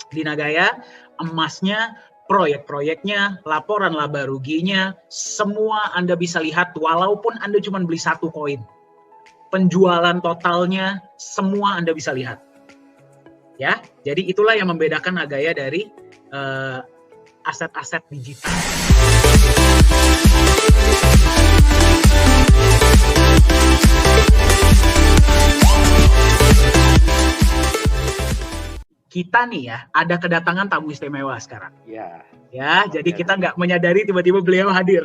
Di Nagaya, emasnya, proyek-proyeknya, laporan laba ruginya, semua Anda bisa lihat walaupun Anda cuma beli satu koin. Penjualan totalnya, semua Anda bisa lihat. Ya, jadi itulah yang membedakan Nagaya dari aset-aset digital. Kita nih ya, ada kedatangan tamu istimewa sekarang. Ya, jadi kita nggak menyadari tiba-tiba beliau hadir.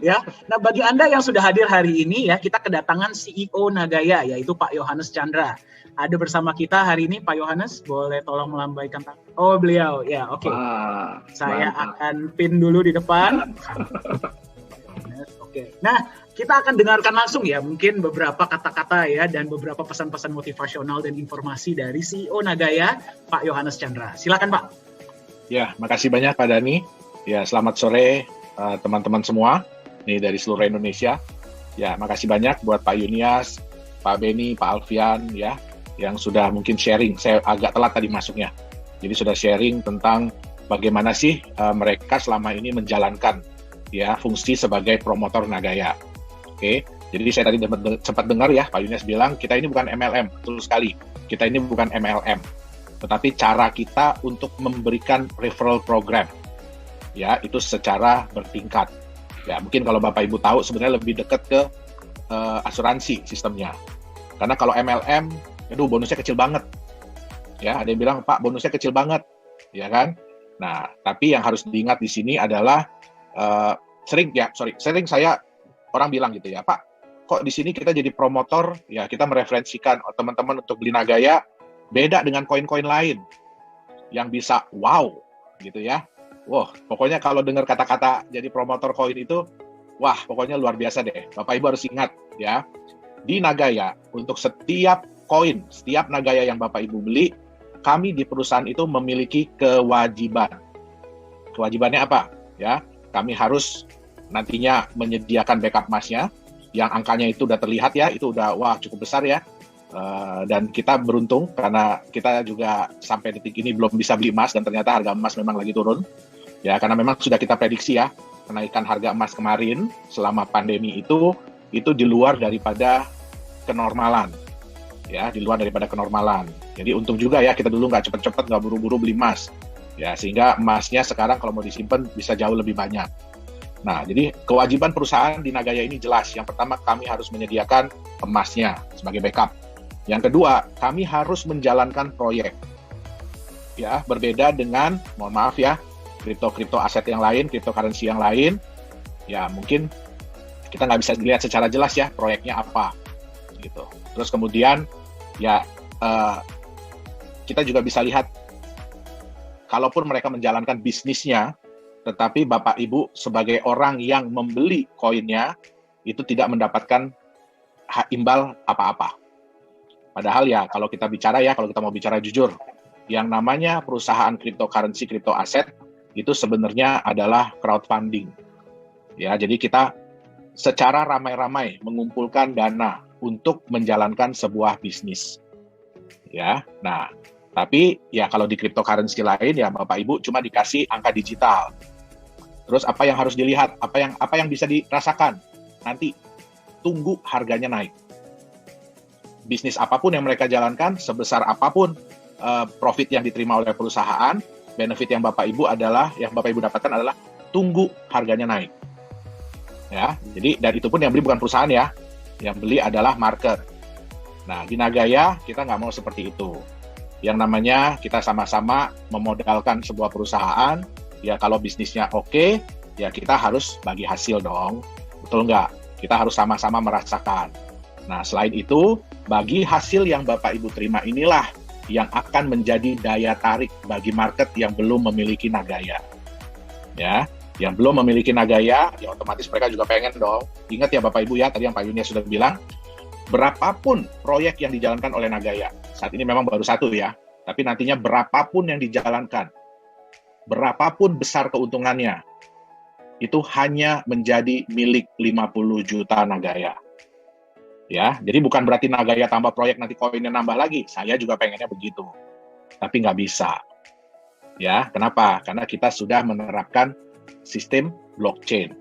Ya, nah bagi Anda yang sudah hadir hari ini ya, kita kedatangan CEO Nagaya, yaitu Pak Yohanes Chandra. Ada bersama kita hari ini Pak Yohanes, boleh tolong melambaikan tangan? Oh beliau, ya oke. Saya akan pin dulu di depan. Oke. Nah, kita akan dengarkan langsung ya, mungkin beberapa kata-kata ya dan beberapa pesan-pesan motivasional dan informasi dari CEO Nagaya, Pak Yohanes Chandra. Silakan Pak. Ya, makasih banyak Pak Dani. Ya, selamat sore teman-teman semua nih dari seluruh Indonesia. Ya, makasih banyak buat Pak Yunias, Pak Beni, Pak Alfian ya, yang sudah mungkin sharing. Saya agak telat tadi masuknya. Jadi sudah sharing tentang bagaimana sih mereka selama ini menjalankan ya fungsi sebagai promotor Nagaya. Oke, jadi saya tadi sempat dengar ya Pak Yunias bilang kita ini bukan MLM, betul sekali. Kita ini bukan MLM, tetapi cara kita untuk memberikan referral program, ya itu secara bertingkat. Ya mungkin kalau Bapak Ibu tahu sebenarnya lebih dekat ke asuransi sistemnya. Karena kalau MLM, aduh bonusnya kecil banget. Ya ada yang bilang Pak bonusnya kecil banget, ya kan? Nah tapi yang harus diingat di sini adalah sering saya orang bilang gitu ya, Pak, kok di sini kita jadi promotor, ya kita mereferensikan teman-teman untuk beli Nagaya, beda dengan koin-koin lain yang bisa wow gitu ya. Wah, pokoknya kalau dengar kata-kata jadi promotor koin itu, wah pokoknya luar biasa deh. Bapak Ibu harus ingat ya, di Nagaya untuk setiap koin, setiap Nagaya yang Bapak Ibu beli, kami di perusahaan itu memiliki kewajiban. Kewajibannya apa? Ya, kami harus nantinya menyediakan backup emasnya, yang angkanya itu udah terlihat ya, itu udah wah cukup besar ya. Dan kita beruntung karena kita juga sampai detik ini belum bisa beli emas dan ternyata harga emas memang lagi turun. Ya, karena memang sudah kita prediksi ya, kenaikan harga emas kemarin selama pandemi itu di luar daripada kenormalan. Ya, di luar daripada kenormalan. Jadi untung juga ya kita dulu nggak cepet-cepet, nggak buru-buru beli emas. Ya, sehingga emasnya sekarang kalau mau disimpan bisa jauh lebih banyak. Nah, jadi kewajiban perusahaan di Nagaya ini jelas. Yang pertama, kami harus menyediakan emasnya sebagai backup. Yang kedua, kami harus menjalankan proyek. Ya, berbeda dengan, mohon maaf ya, kripto aset yang lain, cryptocurrency yang lain. Ya, mungkin kita nggak bisa dilihat secara jelas ya, proyeknya apa. Gitu. Terus kemudian, ya, kita juga bisa lihat kalaupun mereka menjalankan bisnisnya, tetapi Bapak Ibu sebagai orang yang membeli koinnya, itu tidak mendapatkan imbal apa-apa. Padahal ya, kalau kita mau bicara jujur, yang namanya perusahaan cryptocurrency, crypto aset, itu sebenarnya adalah crowdfunding. Ya, jadi kita secara ramai-ramai mengumpulkan dana untuk menjalankan sebuah bisnis. Ya, nah, tapi ya kalau di cryptocurrency lain ya Bapak Ibu cuma dikasih angka digital. Terus apa yang harus dilihat? Apa yang bisa dirasakan? Nanti tunggu harganya naik. Bisnis apapun yang mereka jalankan, sebesar apapun profit yang diterima oleh perusahaan, benefit yang Bapak Ibu dapatkan adalah tunggu harganya naik. Ya, jadi dan itu pun yang beli bukan perusahaan ya, yang beli adalah market. Nah di Nagaya kita nggak mau seperti itu. Yang namanya kita sama-sama memodalkan sebuah perusahaan, ya kalau bisnisnya oke, ya kita harus bagi hasil dong, betul nggak? Kita harus sama-sama merasakan. Nah selain itu, bagi hasil yang Bapak Ibu terima inilah yang akan menjadi daya tarik bagi market yang belum memiliki Nagaya. Ya, yang belum memiliki Nagaya, ya otomatis mereka juga pengen dong. Ingat ya Bapak Ibu ya, tadi yang Pak Yunias sudah bilang, berapapun proyek yang dijalankan oleh Nagaya, saat ini memang baru satu ya, tapi nantinya berapapun yang dijalankan, berapapun besar keuntungannya, itu hanya menjadi milik 50 juta Nagaya. Ya, jadi bukan berarti Nagaya tambah proyek nanti koinnya nambah lagi. Saya juga pengennya begitu, tapi nggak bisa. Ya, kenapa? Karena kita sudah menerapkan sistem blockchain.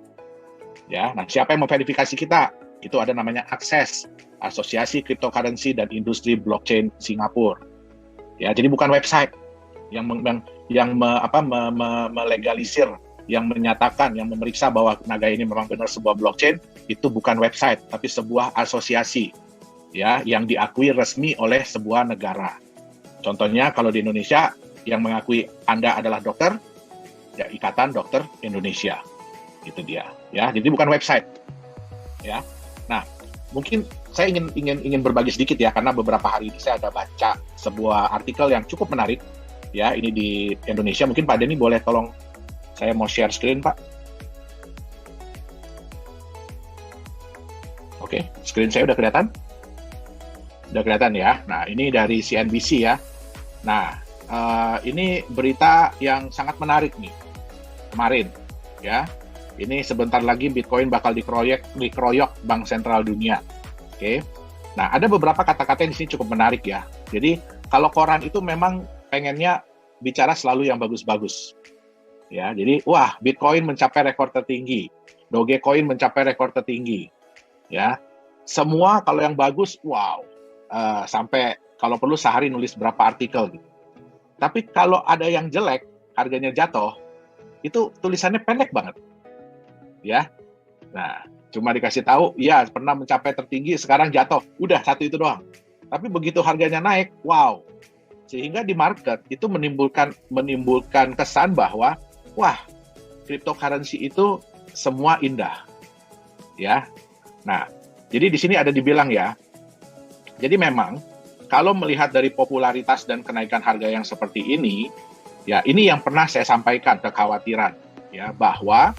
Ya, nah siapa yang memverifikasi kita? Itu ada namanya Akses, Asosiasi Cryptocurrency dan Industri Blockchain Singapura. Ya, jadi bukan website yang melegalisir, yang menyatakan, yang memeriksa bahwa Naga ini memang benar sebuah blockchain. Itu bukan website, tapi sebuah asosiasi, ya, yang diakui resmi oleh sebuah negara. Contohnya kalau di Indonesia, yang mengakui Anda adalah dokter, ya Ikatan Dokter Indonesia, itu dia. Ya, jadi bukan website. Ya, nah mungkin saya ingin berbagi sedikit ya, karena beberapa hari ini saya ada baca sebuah artikel yang cukup menarik. Ya, ini di Indonesia. Mungkin Pak Denny boleh tolong saya mau share screen, Pak. Oke, screen saya udah kelihatan? Udah kelihatan ya. Nah, ini dari CNBC ya. Nah, ini berita yang sangat menarik nih kemarin ya. Ini sebentar lagi Bitcoin bakal dikeroyok Bank Sentral Dunia. Oke. Nah, ada beberapa kata-kata yang di sini cukup menarik ya. Jadi kalau koran itu memang pengennya bicara selalu yang bagus-bagus. Ya, jadi wah, Bitcoin mencapai rekor tertinggi, Dogecoin mencapai rekor tertinggi. Ya. Semua kalau yang bagus, wow. Sampai kalau perlu sehari nulis berapa artikel gitu. Tapi kalau ada yang jelek, harganya jatuh, itu tulisannya pendek banget. Ya. Nah, cuma dikasih tahu, ya pernah mencapai tertinggi, sekarang jatuh. Udah, satu itu doang. Tapi begitu harganya naik, wow. Sehingga di market itu menimbulkan kesan bahwa, wah, cryptocurrency itu semua indah. Ya. Nah, jadi di sini ada dibilang ya, jadi memang kalau melihat dari popularitas dan kenaikan harga yang seperti ini, ya ini yang pernah saya sampaikan kekhawatiran, ya bahwa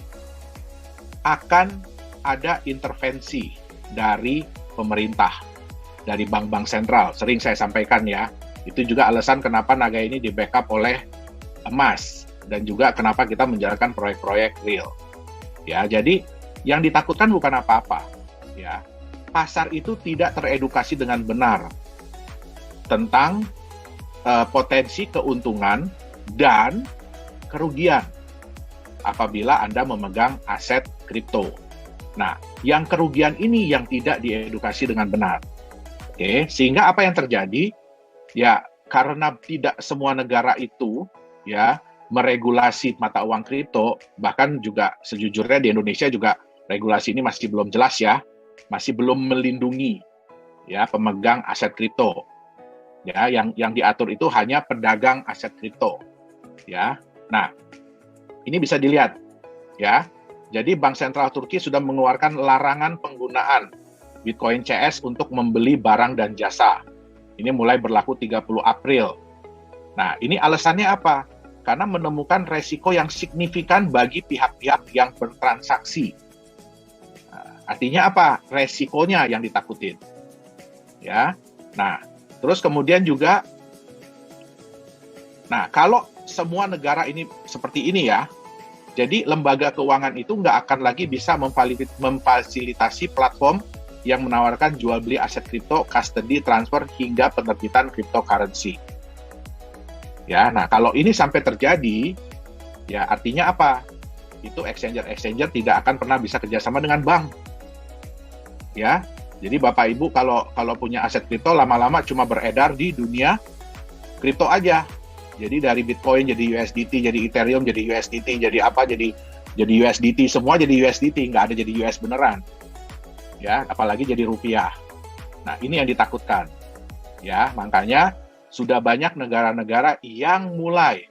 akan ada intervensi dari pemerintah, dari bank-bank sentral. Sering saya sampaikan ya, itu juga alasan kenapa Naga ini di-backup oleh emas dan juga kenapa kita menjalankan proyek-proyek real. Ya, jadi yang ditakutkan bukan apa-apa, ya. Pasar itu tidak teredukasi dengan benar tentang potensi keuntungan dan kerugian apabila Anda memegang aset kripto. Nah, yang kerugian ini yang tidak diedukasi dengan benar. Oke, sehingga apa yang terjadi? Ya, karena tidak semua negara itu ya meregulasi mata uang kripto, bahkan juga sejujurnya di Indonesia juga regulasi ini masih belum jelas ya, masih belum melindungi ya pemegang aset kripto. Ya, yang diatur itu hanya pedagang aset kripto. Ya. Nah, ini bisa dilihat ya. Jadi Bank Sentral Turki sudah mengeluarkan larangan penggunaan Bitcoin CS untuk membeli barang dan jasa. Ini mulai berlaku 30 April. Nah, ini alasannya apa? Karena menemukan resiko yang signifikan bagi pihak-pihak yang bertransaksi. Nah, artinya apa? Resikonya yang ditakutin. Ya. Nah, terus kemudian juga, nah kalau semua negara ini seperti ini ya, jadi lembaga keuangan itu nggak akan lagi bisa memfasilitasi platform yang menawarkan jual beli aset kripto, custody, transfer, hingga penerbitan cryptocurrency. Ya, nah kalau ini sampai terjadi, ya artinya apa? Itu exchanger tidak akan pernah bisa kerjasama dengan bank. Ya. Jadi Bapak Ibu kalau punya aset kripto lama-lama cuma beredar di dunia kripto aja. Jadi dari Bitcoin jadi USDT, jadi Ethereum jadi USDT, jadi apa jadi USDT, semua jadi USDT, nggak ada jadi US beneran. Ya, apalagi jadi rupiah. Nah, ini yang ditakutkan. Ya, makanya sudah banyak negara-negara yang mulai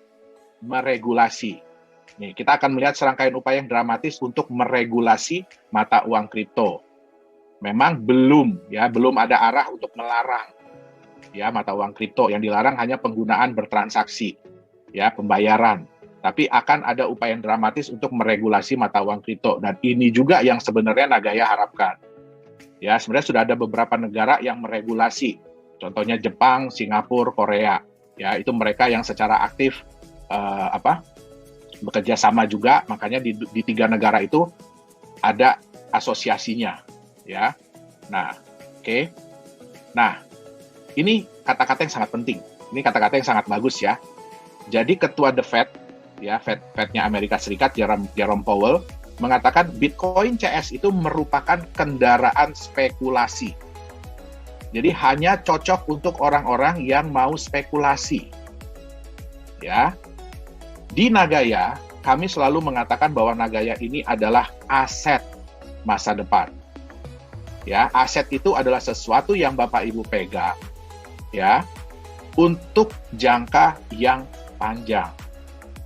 meregulasi. Nih, kita akan melihat serangkaian upaya yang dramatis untuk meregulasi mata uang kripto. Memang belum ada arah untuk melarang ya mata uang kripto. Yang dilarang hanya penggunaan bertransaksi, ya pembayaran. Tapi akan ada upaya yang dramatis untuk meregulasi mata uang kripto, dan ini juga yang sebenarnya Nagaya harapkan. Ya, sebenarnya sudah ada beberapa negara yang meregulasi. Contohnya Jepang, Singapura, Korea. Ya, itu mereka yang secara aktif bekerja sama juga. Makanya di 3 negara itu ada asosiasinya. Ya, nah, oke. Nah, ini kata-kata yang sangat penting. Ini kata-kata yang sangat bagus ya. Jadi ketua The Fed, ya Fed-nya Amerika Serikat, Jerome Powell, mengatakan Bitcoin CS itu merupakan kendaraan spekulasi. Jadi hanya cocok untuk orang-orang yang mau spekulasi. Ya. Di Nagaya, kami selalu mengatakan bahwa Nagaya ini adalah aset masa depan. Ya, aset itu adalah sesuatu yang Bapak Ibu pegang, ya, untuk jangka yang panjang.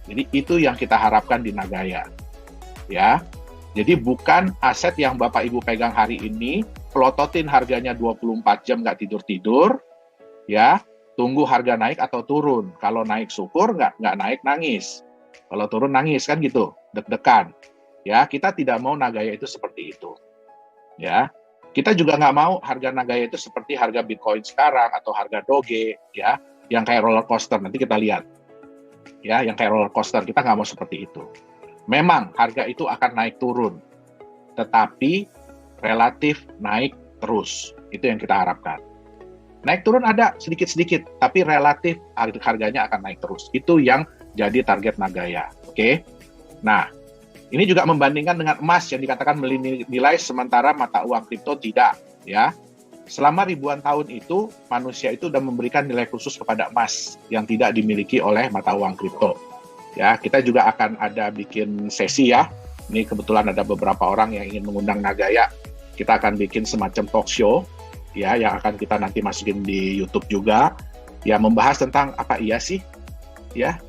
Jadi itu yang kita harapkan di Nagaya. Ya. Jadi bukan aset yang Bapak Ibu pegang hari ini, pelototin harganya 24 jam nggak tidur-tidur, ya, tunggu harga naik atau turun. Kalau naik syukur, nggak naik nangis. Kalau turun nangis, kan gitu, deg-degan. Ya, kita tidak mau Nagaya itu seperti itu. Ya, kita juga nggak mau harga Nagaya itu seperti harga Bitcoin sekarang atau harga Doge, ya, yang kayak roller coaster. Nanti kita lihat. Ya, yang kayak roller coaster, kita nggak mau seperti itu. Memang harga itu akan naik turun, tetapi relatif naik terus. Itu yang kita harapkan. Naik turun ada sedikit-sedikit, tapi relatif harganya akan naik terus. Itu yang jadi target Nagaya. Oke? Nah, ini juga membandingkan dengan emas yang dikatakan nilai sementara mata uang kripto tidak. Ya, selama ribuan tahun itu manusia itu sudah memberikan nilai khusus kepada emas yang tidak dimiliki oleh mata uang kripto. Ya, kita juga akan ada bikin sesi ya. Ini kebetulan ada beberapa orang yang ingin mengundang Nagaya. Kita akan bikin semacam talk show ya, yang akan kita nanti masukin di YouTube juga, ya, membahas tentang apa iya sih, ya,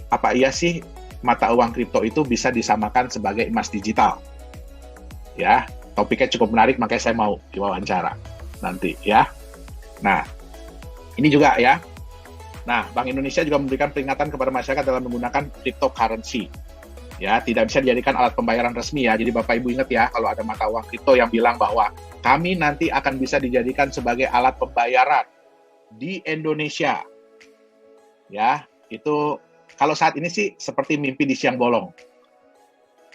apa iya sih mata uang kripto itu bisa disamakan sebagai emas digital. Ya, topiknya cukup menarik, makanya saya mau diwawancara nanti ya. Nah, ini juga ya. Nah, Bank Indonesia juga memberikan peringatan kepada masyarakat dalam menggunakan cryptocurrency. Ya, tidak bisa dijadikan alat pembayaran resmi ya. Jadi Bapak Ibu ingat ya, kalau ada mata uang kripto yang bilang bahwa kami nanti akan bisa dijadikan sebagai alat pembayaran di Indonesia. Ya, itu kalau saat ini sih seperti mimpi di siang bolong.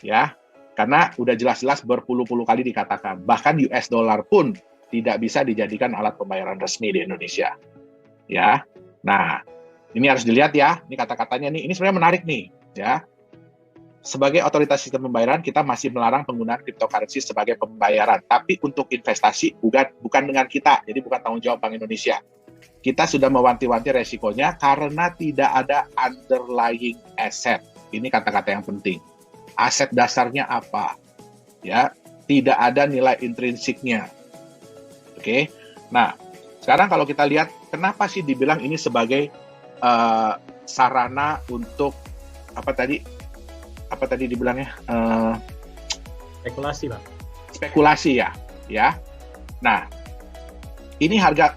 Ya, karena udah jelas-jelas berpuluh-puluh kali dikatakan. Bahkan US dollar pun tidak bisa dijadikan alat pembayaran resmi di Indonesia. Ya. Nah, ini harus dilihat ya. Ini kata-katanya nih, ini sebenarnya menarik nih, ya. Sebagai otoritas sistem pembayaran, kita masih melarang penggunaan cryptocurrency sebagai pembayaran. Tapi untuk investasi bukan dengan kita. Jadi bukan tanggung jawab Bank Indonesia. Kita sudah mewanti-wanti resikonya karena tidak ada underlying asset. Ini kata-kata yang penting. Aset dasarnya apa? Ya, tidak ada nilai intrinsiknya. Oke. Nah, sekarang kalau kita lihat, kenapa sih dibilang ini sebagai sarana untuk apa tadi dibilangnya? Spekulasi, Pak. Spekulasi ya, ya. Nah, ini harga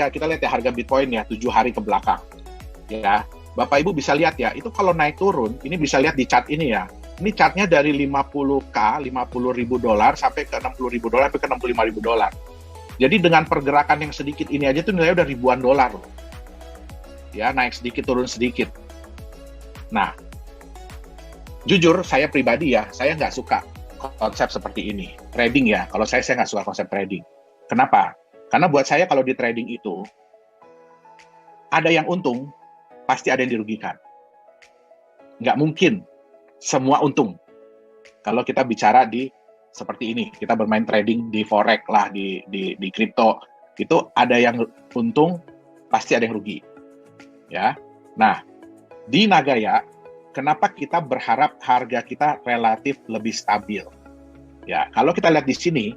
kita lihat ya, harga Bitcoin ya 7 hari ke belakang. Ya, Bapak Ibu bisa lihat ya, itu kalau naik turun, ini bisa lihat di chart ini ya. Ini chartnya dari 50.000 $50.000 sampai ke $60.000 sampai ke $65.000. Jadi dengan pergerakan yang sedikit ini aja tuh nilainya udah ribuan dolar loh. Ya, naik sedikit, turun sedikit. Nah, jujur saya pribadi ya, saya nggak suka konsep seperti ini. Trading ya, kalau saya nggak suka konsep trading. Kenapa? Karena buat saya kalau di trading itu, ada yang untung, pasti ada yang dirugikan. Nggak mungkin semua untung. Kalau kita bicara di seperti ini, kita bermain trading di forex lah, di kripto, itu ada yang untung, pasti ada yang rugi. Ya. Nah, di Nagaya, kenapa kita berharap harga kita relatif lebih stabil? Ya, kalau kita lihat di sini,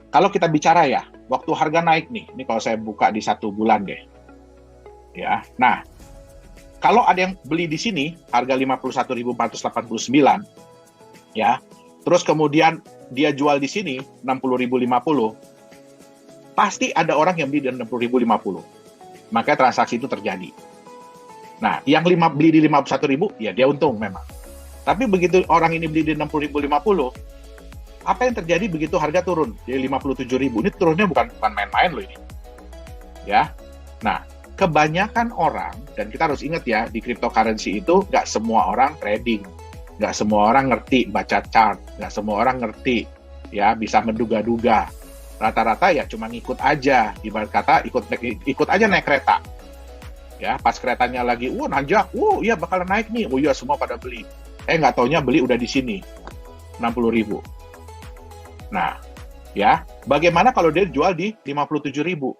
kalau kita bicara ya, waktu harga naik nih, ini kalau saya buka di 1 bulan deh. Ya. Nah, kalau ada yang beli di sini, harga 51.489, ya, terus kemudian dia jual di sini 60.050, pasti ada orang yang beli di 60.050. Makanya transaksi itu terjadi. Nah, yang beli di 51.000, ya dia untung memang. Tapi begitu orang ini beli di 60.050, apa yang terjadi begitu harga turun jadi 57.000? Ini turunnya bukan main-main loh ini. Ya. Nah, kebanyakan orang, dan kita harus ingat ya, di cryptocurrency itu nggak semua orang trading. Nggak semua orang ngerti baca chart, nggak semua orang ngerti, ya, bisa menduga-duga. Rata-rata ya cuma ngikut aja, ibarat kata ikut aja naik kereta. Ya, pas keretanya lagi, nanjak, iya bakalan naik nih, iya semua pada beli. Nggak taunya beli udah di sini, 60.000. Nah, ya, bagaimana kalau dia jual di 57.000?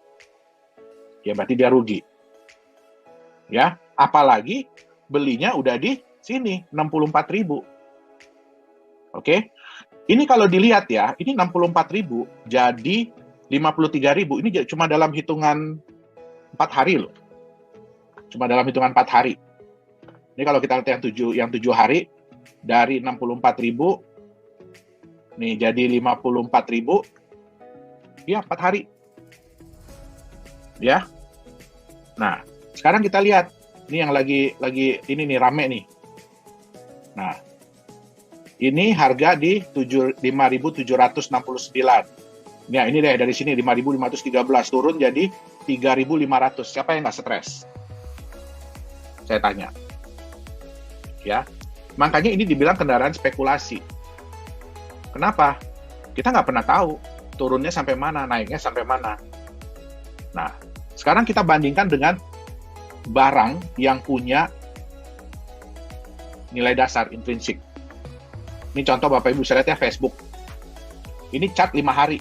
Ya berarti dia rugi. Ya, apalagi belinya udah di sini, 64.000. Oke, ini kalau dilihat ya, ini 64.000 jadi 53.000, ini cuma dalam hitungan 4 hari loh. Cuma dalam hitungan 4 hari. Ini kalau kita lihat yang 7 hari, dari 64.000, nih jadi 54.000, ya 4 hari. Ya. Nah, sekarang kita lihat, ini yang lagi ini nih rame nih. Nah, ini harga di 5.769. Ya, ini deh dari sini 5.513 turun jadi 3.500. Siapa yang nggak stres? Saya tanya. Ya, makanya ini dibilang kendaraan spekulasi. Kenapa? Kita nggak pernah tahu turunnya sampai mana, naiknya sampai mana. Nah, sekarang kita bandingkan dengan barang yang punya nilai dasar intrinsik. Ini contoh Bapak Ibu bisa lihat ya, Facebook. Ini chart 5 hari.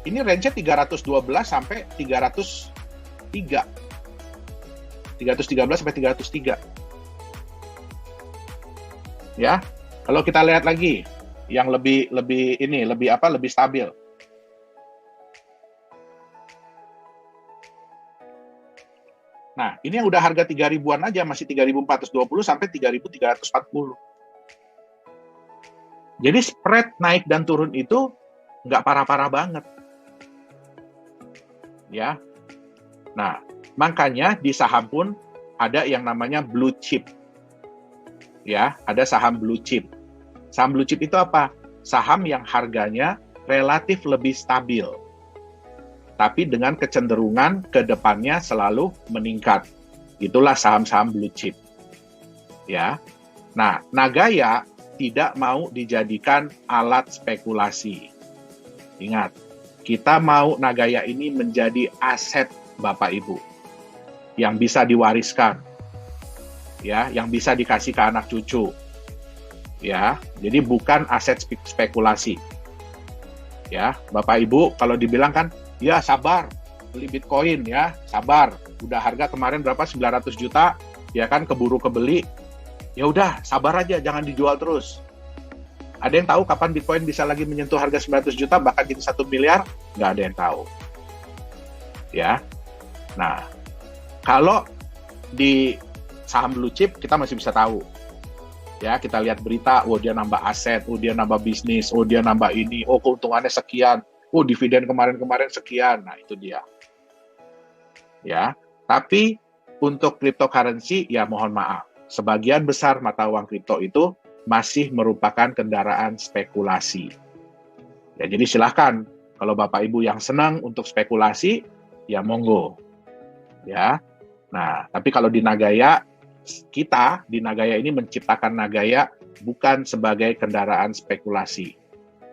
Ini range-nya 312 sampai 303. 313 sampai 303. Ya. Kalau kita lihat lagi yang lebih stabil. Nah, ini yang udah harga 3.000-an aja masih 3.420 sampai 3.340. Jadi spread naik dan turun itu nggak parah-parah banget. Ya. Nah, makanya di saham pun ada yang namanya blue chip. Ya, ada saham blue chip. Saham blue chip itu apa? Saham yang harganya relatif lebih stabil. Tapi dengan kecenderungan ke depannya selalu meningkat. Itulah saham-saham blue chip. Ya. Nah, Nagaya tidak mau dijadikan alat spekulasi. Ingat, kita mau Nagaya ini menjadi aset Bapak Ibu yang bisa diwariskan, ya, yang bisa dikasih ke anak cucu, ya. Jadi bukan aset spekulasi, ya. Bapak Ibu kalau dibilang kan, ya sabar beli Bitcoin, ya sabar. Udah harga kemarin berapa 900 juta, ya kan keburu kebeli. Ya udah, sabar aja, jangan dijual terus. Ada yang tahu kapan Bitcoin bisa lagi menyentuh harga 900 juta, bahkan jadi 1 miliar? Nggak ada yang tahu. Ya. Nah, kalau di saham blue chip, kita masih bisa tahu. Ya, kita lihat berita, dia nambah aset, dia nambah bisnis, dia nambah ini, keuntungannya sekian, dividen kemarin-kemarin sekian. Nah, itu dia. Ya, tapi untuk cryptocurrency, ya mohon maaf. Sebagian besar mata uang kripto itu masih merupakan kendaraan spekulasi. Ya, jadi silahkan kalau Bapak Ibu yang senang untuk spekulasi, ya monggo. Ya. Nah, tapi kalau di Nagaya, kita di Nagaya ini menciptakan Nagaya bukan sebagai kendaraan spekulasi,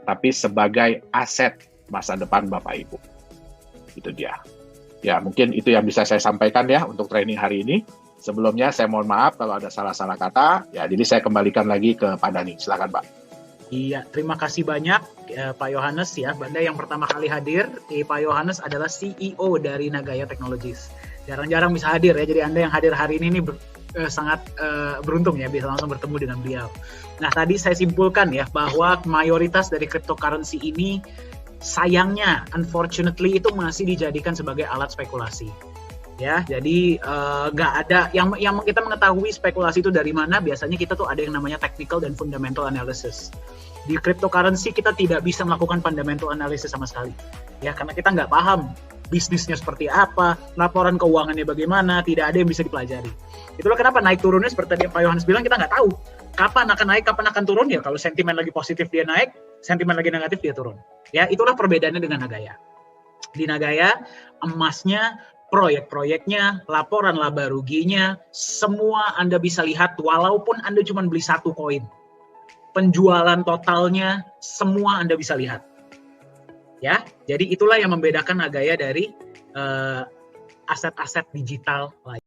tapi sebagai aset masa depan Bapak Ibu. Itu dia. Ya, mungkin itu yang bisa saya sampaikan ya untuk training hari ini. Sebelumnya saya mohon maaf kalau ada salah-salah kata. Ya, jadi saya kembalikan lagi ke Pak Dhani. Silakan, Pak. Iya, terima kasih banyak Pak Yohanes ya. Banda yang pertama kali hadir, Pak Yohanes adalah CEO dari Nagaya Technologies. Jarang-jarang bisa hadir ya. Jadi Anda yang hadir hari ini sangat beruntung ya bisa langsung bertemu dengan beliau. Nah, tadi saya simpulkan ya bahwa mayoritas dari cryptocurrency ini sayangnya, unfortunately itu masih dijadikan sebagai alat spekulasi. Ya, jadi nggak ada yang kita mengetahui spekulasi itu dari mana. Biasanya kita tuh ada yang namanya technical dan fundamental analysis. Di cryptocurrency kita tidak bisa melakukan fundamental analysis sama sekali, ya karena kita nggak paham bisnisnya seperti apa, laporan keuangannya bagaimana, tidak ada yang bisa dipelajari. Itulah kenapa naik turunnya seperti tadi Pak Yohanes bilang, kita nggak tahu kapan akan naik, kapan akan turun. Ya kalau sentimen lagi positif dia naik, sentimen lagi negatif dia turun. Ya, itulah perbedaannya dengan Nagaya. Di Nagaya emasnya, proyek-proyeknya, laporan laba ruginya, semua Anda bisa lihat walaupun Anda cuma beli 1 koin. Penjualan totalnya semua Anda bisa lihat. Ya, jadi itulah yang membedakan Nagaya dari aset-aset digital lain.